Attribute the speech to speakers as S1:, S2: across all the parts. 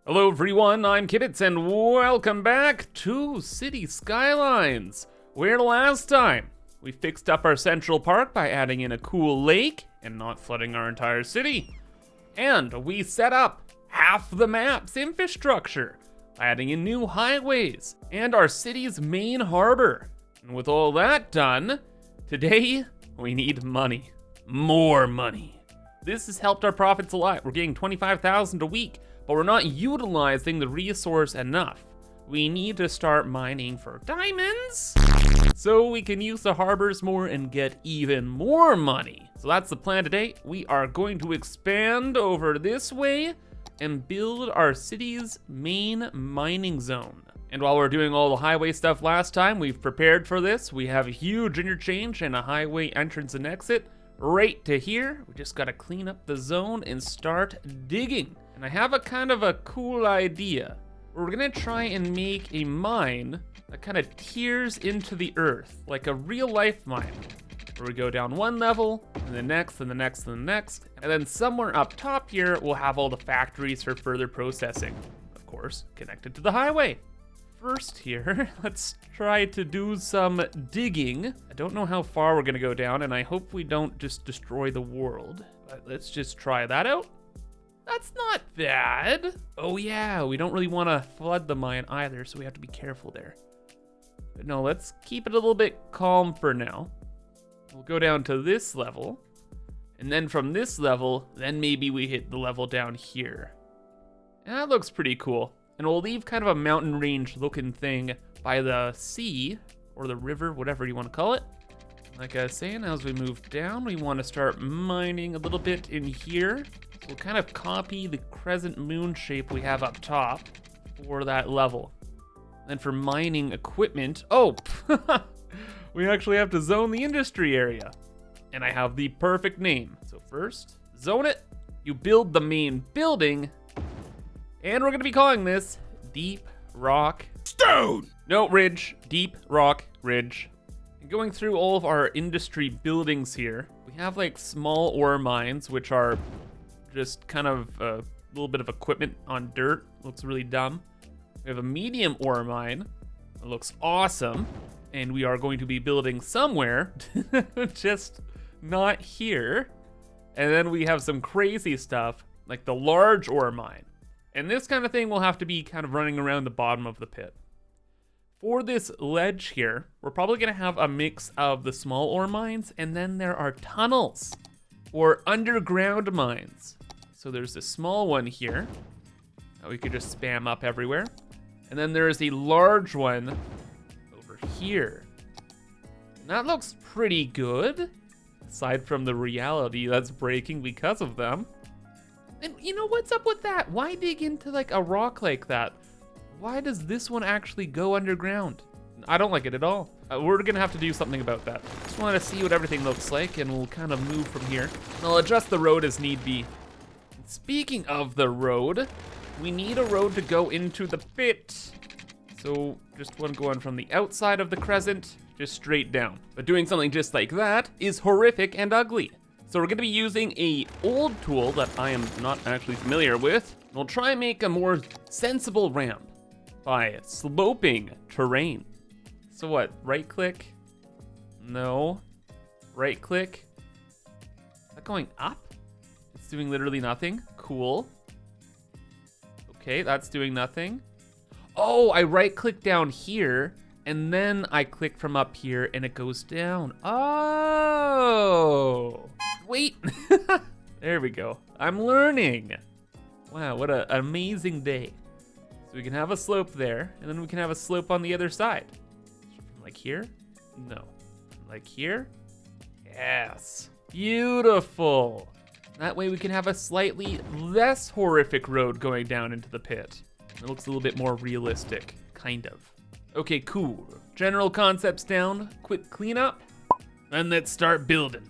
S1: Hello everyone, I'm Kibitz and welcome back to City Skylines, where last time we fixed up our central park by adding in a cool lake and not flooding our entire city. And we set up half the map's infrastructure, adding in new highways and our city's main harbor. And with all that done, today we need money. More money. This has helped our profits a lot. We're getting 25,000 a week, but we're not utilizing the resource enough. We need to start mining for diamonds so we can use the harbors more and get even more money. So that's the plan today. We are going to expand over this way and build our city's main mining zone. And while we're doing all the highway stuff last time, we've prepared for this. We have a huge interchange and a highway entrance and exit right to here. We just gotta clean up the zone and start digging. And I have a kind of a cool idea. We're gonna try and make a mine that kind of tears into the earth, like a real life mine, where we go down one level, and the next, and the next, and the next, and then somewhere up top here, we'll have all the factories for further processing. Of course, connected to the highway. First here, let's try to do some digging. I don't know how far we're gonna go down, and I hope we don't just destroy the world, but let's just try that out. That's not bad. Oh yeah, we don't really want to flood the mine either, so we have to be careful there. But no, let's keep it a little bit calm for now. We'll go down to this level, and then from this level, then maybe we hit the level down here. And that looks pretty cool. And we'll leave kind of a mountain range looking thing by the sea, or the river, whatever you want to call it. Like I was saying, as we move down, we want to start mining a little bit in here. We'll kind of copy the crescent moon shape we have up top for that level. Then for mining equipment, oh, we actually have to zone the industry area. And I have the perfect name. So first, zone it, you build the main building, and we're gonna be calling this Deep Rock Stone. No, Ridge, Deep Rock Ridge. And going through all of our industry buildings here, we have like small ore mines, which are just kind of a little bit of equipment on dirt. Looks really dumb. We have a medium ore mine. It looks awesome. And we are going to be building somewhere, just not here. And then we have some crazy stuff, like the large ore mine. And this kind of thing will have to be kind of running around the bottom of the pit. For this ledge here, we're probably gonna have a mix of the small ore mines, and then there are tunnels or underground mines. So there's a small one here that we could just spam up everywhere. And then there's a large one over here. And that looks pretty good, aside from the reality that's breaking because of them. And you know, what's up with that? Why dig into like a rock like that? Why does this one actually go underground? I don't like it at all. We're gonna have to do something about that. Just wanna see what everything looks like, and we'll kind of move from here. And I'll adjust the road as need be. Speaking of the road, we need a road to go into the pit. So just one going from the outside of the crescent, just straight down. But doing something just like that is horrific and ugly. So we're gonna be using a old tool that I am not actually familiar with. We'll try and make a more sensible ramp by sloping terrain. So what, right click? No. Right click? Is that going up? It's doing literally nothing. Cool. Okay, that's doing nothing. Oh, I right click down here, and then I click from up here and it goes down. Oh, wait. There we go. I'm learning. Wow, what an amazing day. So we can have a slope there, and then we can have a slope on the other side. Like here? No. Like here? Yes. Beautiful. That way we can have a slightly less horrific road going down into the pit. It looks a little bit more realistic, kind of. Okay, cool. General concepts down, quick cleanup, and let's start building.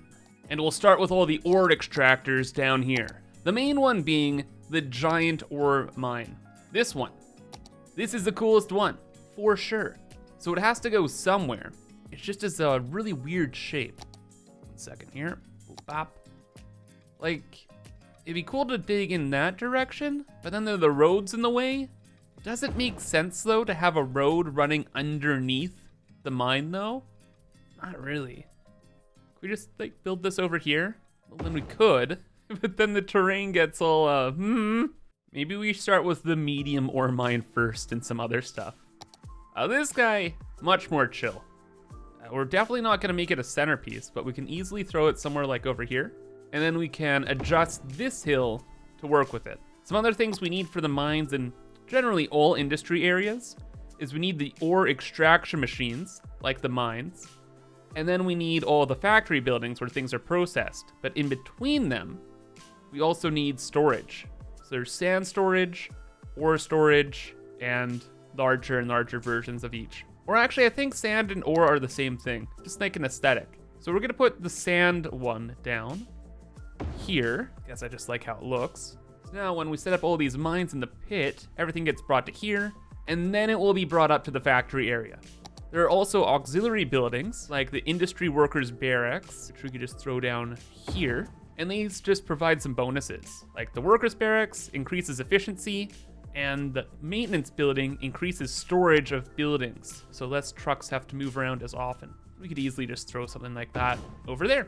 S1: And we'll start with all the ore extractors down here. The main one being the giant ore mine. This one. This is the coolest one, for sure. So it has to go somewhere. It's just as a really weird shape. 1 second here. Boop, bop. Like, It'd be cool to dig in that direction, but then there are the roads in the way. Does it make sense though to have a road running underneath the mine though? Not really. Could we just like build this over here? Well, then we could, but then the terrain gets all, Maybe we start with the medium ore mine first and some other stuff. This guy, much more chill. We're definitely not gonna make it a centerpiece, but we can easily throw it somewhere like over here. And then we can adjust this hill to work with it. Some other things we need for the mines and generally all industry areas is we need the ore extraction machines, like the mines. And then we need all the factory buildings where things are processed. But in between them, we also need storage. So there's sand storage, ore storage, and larger and larger versions of each. Or actually, I think sand and ore are the same thing, just like an aesthetic. So we're gonna put the sand one down here. Guess I just like how it looks. So now when we set up all these mines in the pit, everything gets brought to here, and then it will be brought up to the factory area. There are also auxiliary buildings, like the industry workers barracks, which we could just throw down here. And these just provide some bonuses, like the workers barracks increases efficiency, and the maintenance building increases storage of buildings, so less trucks have to move around as often. We could easily just throw something like that over there.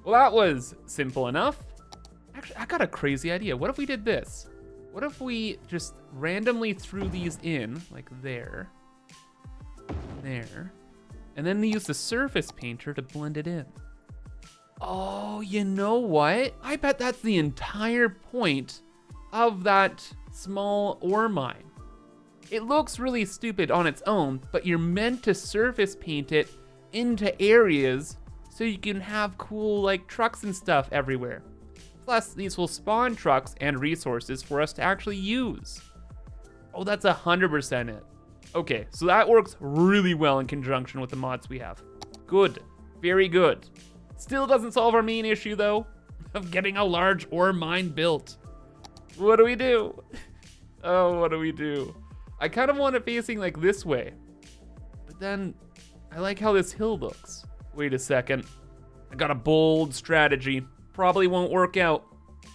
S1: Well, that was simple enough. Actually, I got a crazy idea. What if we did this? What if we just randomly threw these in, like there, and then we use the surface painter to blend it in? Oh, you know what? I bet that's the entire point of that small ore mine. It looks really stupid on its own, but you're meant to surface paint it into areas so you can have cool like trucks and stuff everywhere. Plus, these will spawn trucks and resources for us to actually use. Oh, that's 100% it. Okay, so that works really well in conjunction with the mods we have. Good, very good. Still doesn't solve our main issue though, of getting a large ore mine built. What do we do? Oh, what do we do? I kind of want it facing like this way, but then I like how this hill looks. Wait a second, I got a bold strategy. Probably won't work out.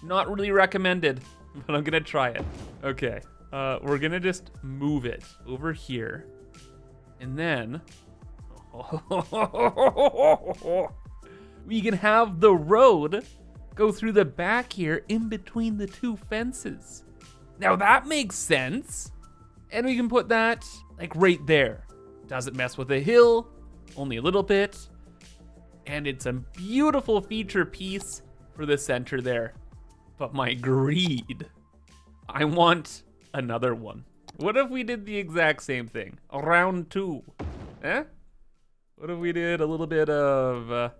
S1: Not really recommended, but I'm gonna try it. Okay, we're gonna just move it over here, and then we can have the road go through the back here in between the two fences. Now that makes sense. And we can put that like right there. Doesn't mess with the hill, only a little bit. And it's a beautiful feature piece for the center there. But my greed, I want another one. What if we did the exact same thing? Round two, eh? What if we did a little bit of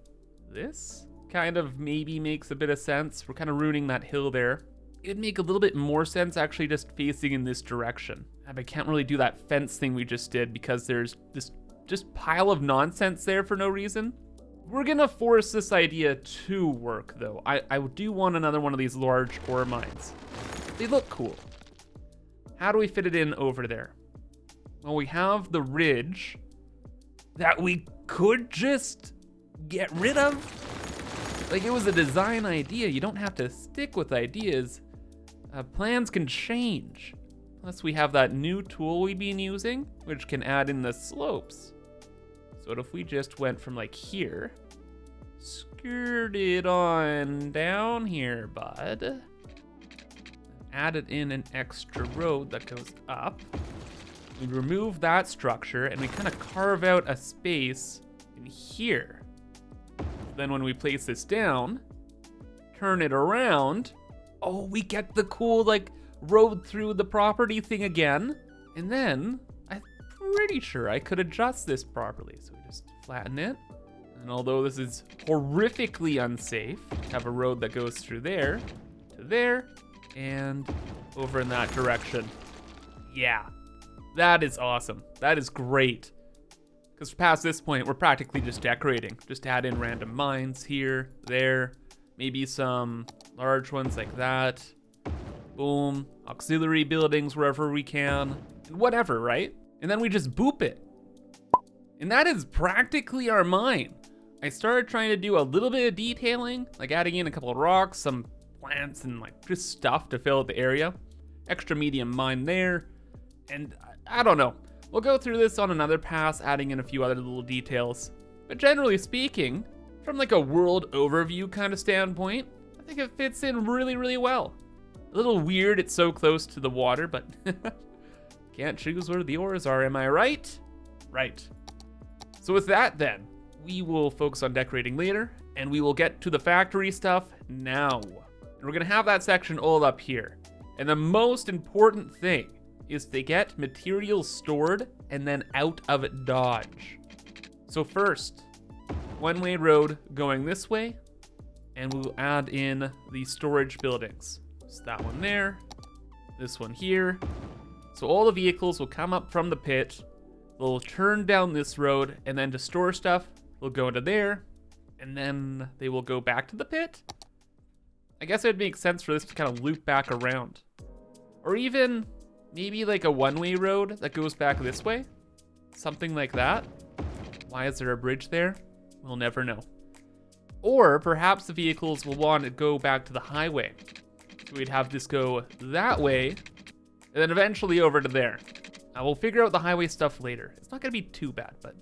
S1: this? Kind of maybe makes a bit of sense. We're kind of ruining that hill there. It'd make a little bit more sense actually just facing in this direction. I can't really do that fence thing we just did because there's this just pile of nonsense there for no reason. We're gonna force this idea to work though. I do want another one of these large ore mines. They look cool. How do we fit it in over there? Well, we have the ridge that we could just get rid of. Like, it was a design idea. You don't have to stick with ideas. Plans can change. Plus we have that new tool we've been using, which can add in the slopes. So what if we just went from like here, skirted on down here, bud. Added in an extra road that goes up. We remove that structure and we kind of carve out a space in here. Then when we place this down, turn it around, oh, we get the cool like road through the property thing again. And then I'm pretty sure I could adjust this properly. So we just flatten it. And although this is horrifically unsafe, have a road that goes through there to there and over in that direction. Yeah, that is awesome. That is great. Because past this point, we're practically just decorating. Just add in random mines here, there, maybe some large ones like that. Boom, auxiliary buildings wherever we can, and whatever, right? And then we just boop it. And that is practically our mine. I started trying to do a little bit of detailing, like adding in a couple of rocks, some plants and like just stuff to fill out the area. Extra medium mine there. And I don't know. We'll go through this on another pass, adding in a few other little details. But generally speaking, from like a world overview kind of standpoint, I think it fits in really, really well. A little weird, it's so close to the water, but can't choose where the ores are, am I right? Right. So with that then, we will focus on decorating later, and we will get to the factory stuff now. And we're gonna have that section all up here. And the most important thing is to get materials stored and then out of Dodge. So first, one-way road going this way, and we'll add in the storage buildings. So that one there, this one here. So all the vehicles will come up from the pit, they'll turn down this road, and then to store stuff, they'll go into there, and then they will go back to the pit. I guess it would make sense for this to kind of loop back around. Or even maybe like a one-way road that goes back this way. Something like that. Why is there a bridge there? We'll never know. Or perhaps the vehicles will want to go back to the highway. So we'd have this go that way, and then eventually over to there. We'll figure out the highway stuff later. It's not gonna be too bad, but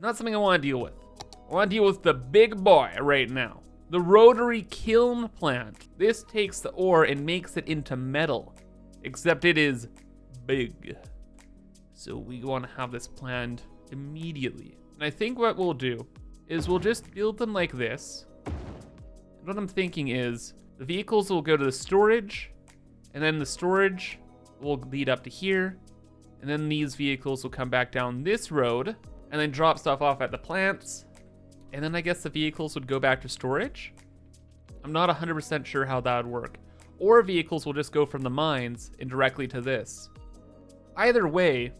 S1: not something I wanna deal with. I wanna deal with the big boy right now. The rotary kiln plant. This takes the ore and makes it into metal, except it is big. So we wanna have this planned immediately. And I think what we'll do is we'll just build them like this. And what I'm thinking is the vehicles will go to the storage, and then the storage will lead up to here, and then these vehicles will come back down this road and then drop stuff off at the plants, and then I guess the vehicles would go back to storage. I'm not 100% sure how that would work. Or vehicles will just go from the mines and directly to this. Either way,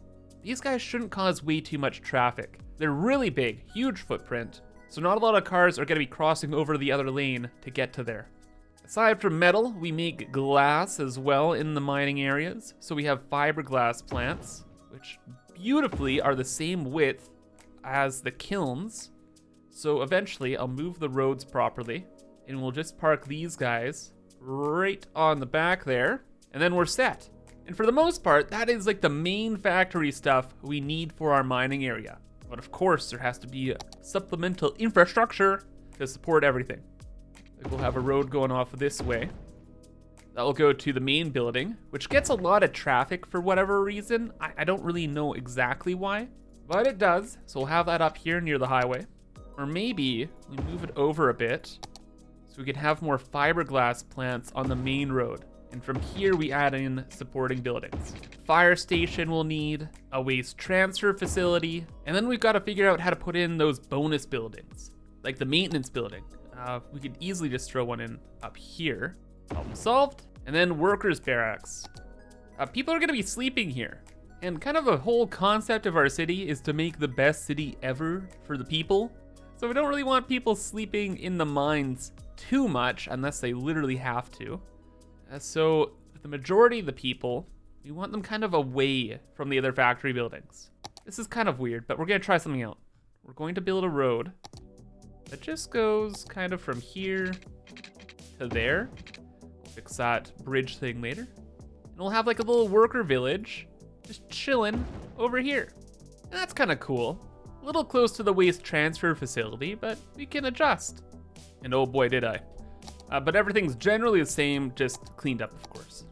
S1: these guys shouldn't cause way too much traffic. They're really big, huge footprint, so not a lot of cars are gonna be crossing over the other lane to get to there. Aside from metal, we make glass as well in the mining areas. So we have fiberglass plants, which beautifully are the same width as the kilns. So eventually I'll move the roads properly, and we'll just park these guys right on the back there, and then we're set. And for the most part, that is like the main factory stuff we need for our mining area. But of course, there has to be a supplemental infrastructure to support everything. Like we'll have a road going off this way. That will go to the main building, which gets a lot of traffic for whatever reason. I don't really know exactly why, but it does. So we'll have that up here near the highway. Or maybe we move it over a bit so we can have more fiberglass plants on the main road. And from here we add in supporting buildings. Fire station we'll need, a waste transfer facility, and then we've got to figure out how to put in those bonus buildings, like the maintenance building. We could easily just throw one in up here. Problem solved. And then workers' barracks. People are gonna be sleeping here. And kind of a whole concept of our city is to make the best city ever for the people. So we don't really want people sleeping in the mines too much unless they literally have to. So the majority of the people, we want them kind of away from the other factory buildings. This is kind of weird, but we're gonna try something out. We're going to build a road that just goes kind of from here to there. We'll fix that bridge thing later. And we'll have like a little worker village just chilling over here. And that's kind of cool. A little close to the waste transfer facility, but we can adjust. And oh boy, did I. But everything's generally the same, just cleaned up, of course.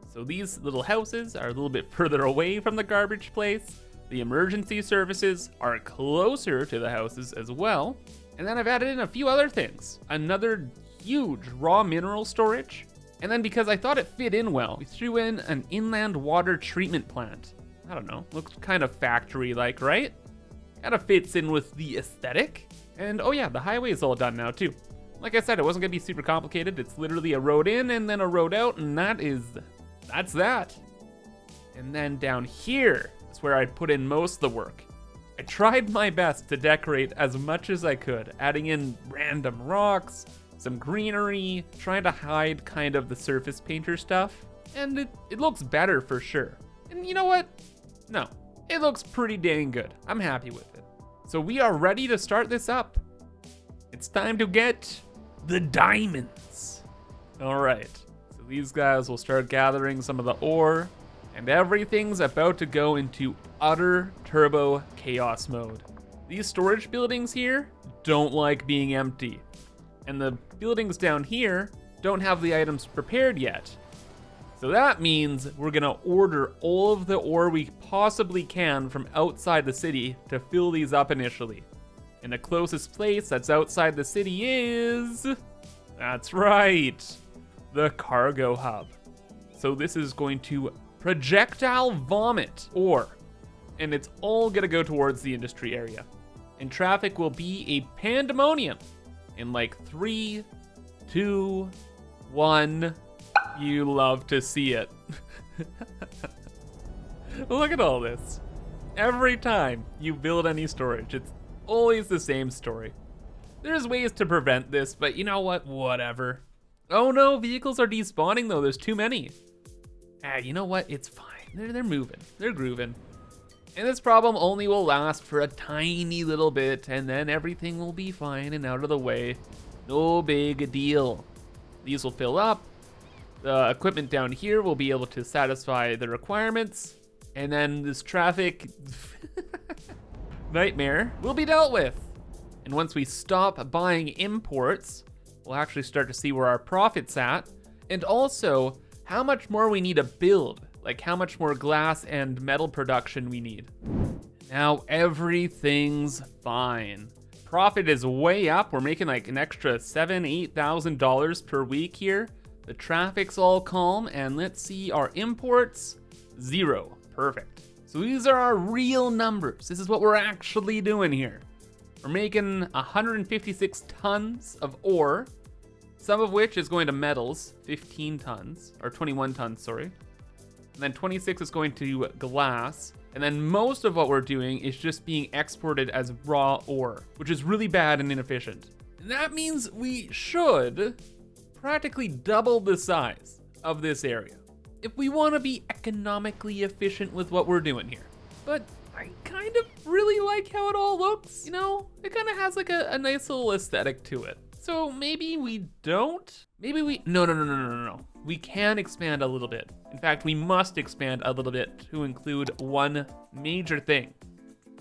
S1: So these little houses are a little bit further away from the garbage place. The emergency services are closer to the houses as well. And then I've added in a few other things. Another huge raw mineral storage. And then because I thought it fit in well, we threw in an inland water treatment plant. I don't know, looks kind of factory-like, right? Kind of fits in with the aesthetic. And oh yeah, the highway is all done now too. Like I said, it wasn't gonna be super complicated. It's literally a road in and then a road out, and that's that. And then down here is where I put in most of the work. I tried my best to decorate as much as I could, adding in random rocks, some greenery, trying to hide kind of the surface painter stuff, and it looks better for sure. And you know what? No, it looks pretty dang good. I'm happy with it. So we are ready to start this up. It's time to get the diamonds. All right, so these guys will start gathering some of the ore, and everything's about to go into utter turbo chaos mode. These storage buildings here don't like being empty, and the buildings down here don't have the items prepared yet. So that means we're gonna order all of the ore we possibly can from outside the city to fill these up initially. And the closest place that's outside the city is, that's right, the cargo hub. So this is going to projectile vomit ore, and it's all gonna go towards the industry area. And traffic will be a pandemonium in like 3, 2, 1. You love to see it. Look at all this. Every time you build any storage, it's always the same story. There's ways to prevent this, but you know what? Whatever. Oh no, vehicles are despawning though. There's too many. You know what? It's fine. They're moving. They're grooving. And this problem only will last for a tiny little bit, and then everything will be fine and out of the way. No big deal. These will fill up. The equipment down here will be able to satisfy the requirements, and then this traffic nightmare will be dealt with. And once we stop buying imports, we'll actually start to see where our profit's at, and also how much more we need to build, like how much more glass and metal production we need. Now everything's fine. Profit is way up. We're making like an extra $7,000, $8,000 per week here. The traffic's all calm, and let's see our imports, 0, perfect. So these are our real numbers. This is what we're actually doing here. We're making 156 tons of ore, some of which is going to metals, 15 tons, or 21 tons, sorry. And then 26 is going to glass, and then most of what we're doing is just being exported as raw ore, which is really bad and inefficient. And that means we should practically double the size of this area if we want to be economically efficient with what we're doing here. But I kind of really like how it all looks, you know? It kind of has like a nice little aesthetic to it. So maybe we don't? Maybe we, no. We can expand a little bit. In fact, we must expand a little bit to include one major thing,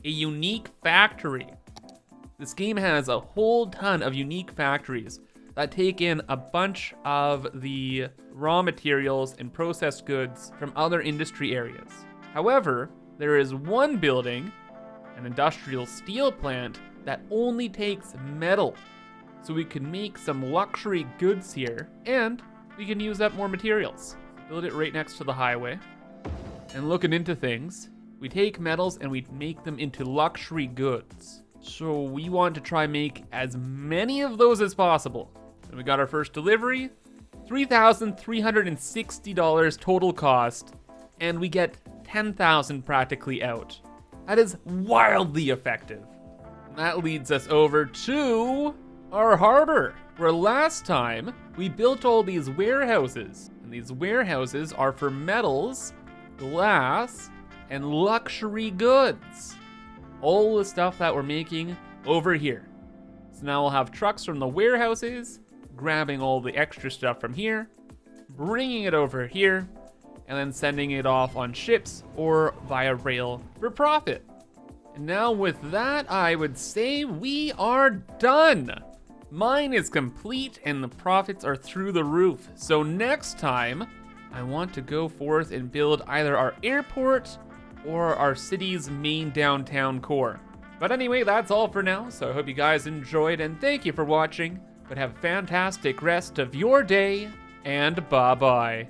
S1: a unique factory. This game has a whole ton of unique factories that take in a bunch of the raw materials and processed goods from other industry areas. However, there is one building, an industrial steel plant, that only takes metal. So we can make some luxury goods here, and we can use up more materials. Build it right next to the highway. And looking into things, we take metals and we make them into luxury goods. So we want to try make as many of those as possible. And we got our first delivery, $3,360 total cost, and we get 10,000 practically out. That is wildly effective. And that leads us over to our harbor, where last time we built all these warehouses. And these warehouses are for metals, glass, and luxury goods. All the stuff that we're making over here. So now we'll have trucks from the warehouses grabbing all the extra stuff from here, bringing it over here, and then sending it off on ships or via rail for profit. And now with that, I would say we are done. Mine is complete and the profits are through the roof. So next time, I want to go forth and build either our airport or our city's main downtown core. But anyway, that's all for now. So I hope you guys enjoyed and thank you for watching. But have a fantastic rest of your day, and bye-bye.